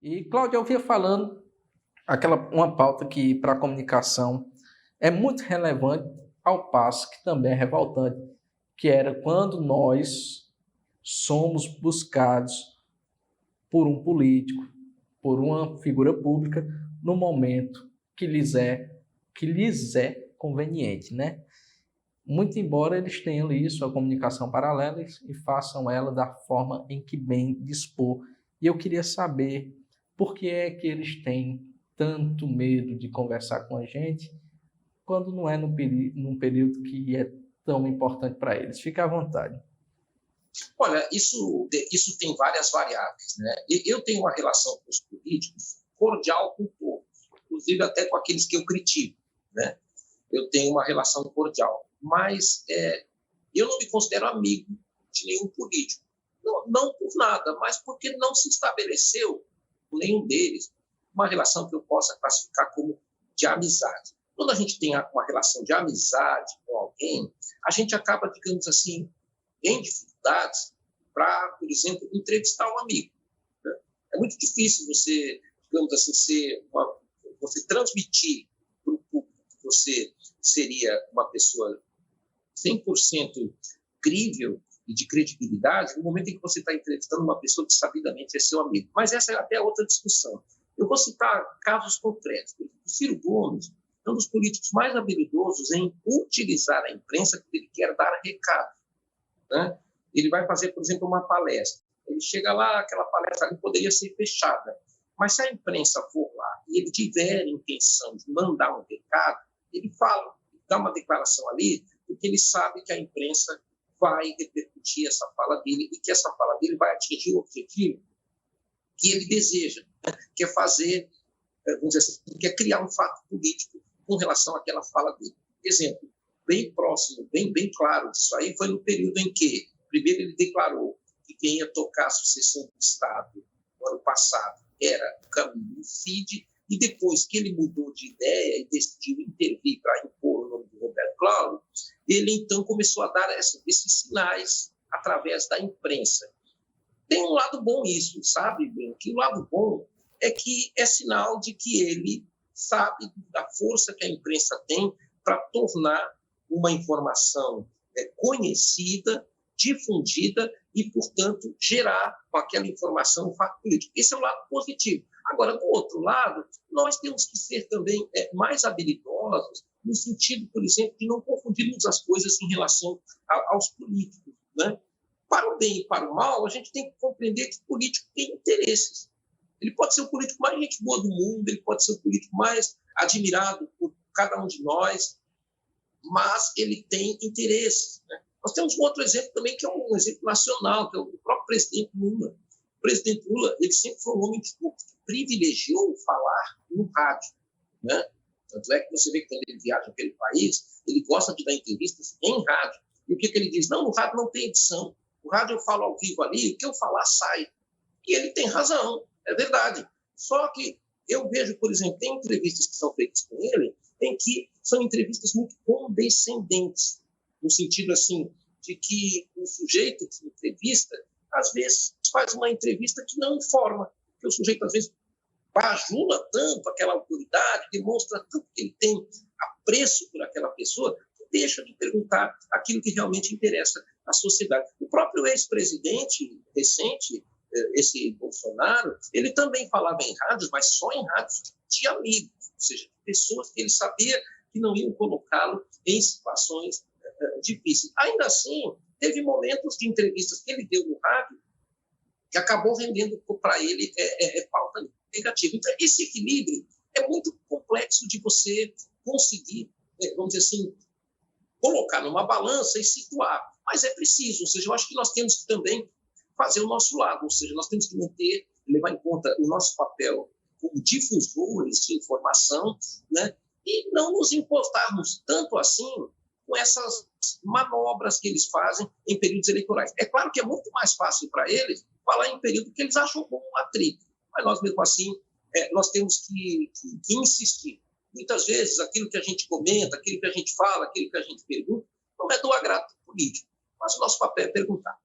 E, Cláudio, eu vinha falando uma pauta que para a comunicação é muito relevante, ao passo que também é revoltante, que era quando nós somos buscados por um político, por uma figura pública, no momento que lhes é conveniente, né? Muito embora eles tenham ali sua comunicação paralela e façam ela da forma em que bem dispor. E eu queria saber por que é que eles têm tanto medo de conversar com a gente quando não é num período que é tão importante para eles. Fique à vontade. Olha, isso tem várias variáveis, né? Eu tenho uma relação com os políticos cordial com todos, inclusive até com aqueles que eu critico, né? Eu tenho uma relação cordial, mas eu não me considero amigo de nenhum político. Não por nada, mas porque não se estabeleceu com nenhum deles uma relação que eu possa classificar como de amizade. Quando a gente tem uma relação de amizade com alguém, a gente acaba, digamos assim, em dificuldades para, por exemplo, entrevistar um amigo, né? É muito difícil você, digamos assim, você transmitir para o público que você seria uma pessoa 100% crível e de credibilidade no momento em que você está entrevistando uma pessoa que sabidamente é seu amigo. Mas essa é até outra discussão. Eu vou citar casos concretos. O Ciro Gomes é um dos políticos mais habilidosos em utilizar a imprensa quando ele quer dar recado, né? Ele vai fazer, por exemplo, uma palestra. Ele chega lá, aquela palestra ali poderia ser fechada. Mas se a imprensa for lá e ele tiver a intenção de mandar um recado, ele fala, dá uma declaração ali, porque ele sabe que a imprensa vai repercutir essa fala dele e que essa fala dele vai atingir o objetivo que ele deseja, né? Que é fazer, vamos dizer assim, que é criar um fato político com relação àquela fala dele. Exemplo bem próximo, bem claro disso aí, foi no período em que, primeiro, ele declarou que quem ia tocar a sucessão do Estado no ano passado era o Camilo Cid, e depois que ele mudou de ideia e decidiu intervir para impor o nome do Roberto Cláudio, ele então começou a dar esses sinais através da imprensa. Tem um lado bom isso, sabe, Ben? Que o lado bom é que é sinal de que ele sabe da força que a imprensa tem para tornar uma informação conhecida, difundida e, portanto, gerar com aquela informação um fato político. Esse é o lado positivo. Agora, do outro lado, nós temos que ser também mais habilidosos no sentido, por exemplo, de não confundirmos as coisas em relação aos políticos, né? Para o bem e para o mal, a gente tem que compreender que o político tem interesses. Ele pode ser o político mais gente boa do mundo, ele pode ser o político mais admirado por cada um de nós, mas ele tem interesses, né? Nós temos um outro exemplo também, que é um exemplo nacional, que é o próprio presidente Lula. O presidente Lula, ele sempre foi um homem que privilegiou falar no rádio, né? Tanto é que você vê que quando ele viaja pelo país, ele gosta de dar entrevistas em rádio. E o que ele diz? Não, no rádio não tem edição. No rádio eu falo ao vivo ali, o que eu falar sai. E ele tem razão, é verdade. Só que eu vejo, por exemplo, tem entrevistas que são feitas com ele, em que são entrevistas muito condescendentes, no sentido assim, de que o sujeito que entrevista, às vezes, faz uma entrevista que não informa, que o sujeito, às vezes, bajula tanto aquela autoridade, demonstra tanto que ele tem apreço por aquela pessoa, que deixa de perguntar aquilo que realmente interessa à sociedade. O próprio ex-presidente recente, esse Bolsonaro, ele também falava em rádios, mas só em rádios de amigos, ou seja, de pessoas que ele sabia que não iam colocá-lo em situações difíceis. Ainda assim, teve momentos de entrevistas que ele deu no rádio que acabou rendendo para ele pauta negativa. Então, esse equilíbrio é muito complexo de você conseguir, vamos dizer assim, colocar numa balança e situar. Mas é preciso, ou seja, eu acho que nós temos que também fazer o nosso lado, ou seja, nós temos que levar em conta o nosso papel como difusores de informação, né? E não nos importarmos tanto assim com essas manobras que eles fazem em períodos eleitorais. É claro que é muito mais fácil para eles falar em período que eles acham bom um atrito, mas nós, mesmo assim, nós temos que insistir. Muitas vezes, aquilo que a gente comenta, aquilo que a gente fala, aquilo que a gente pergunta, não é do agrado político, mas o nosso papel é perguntar.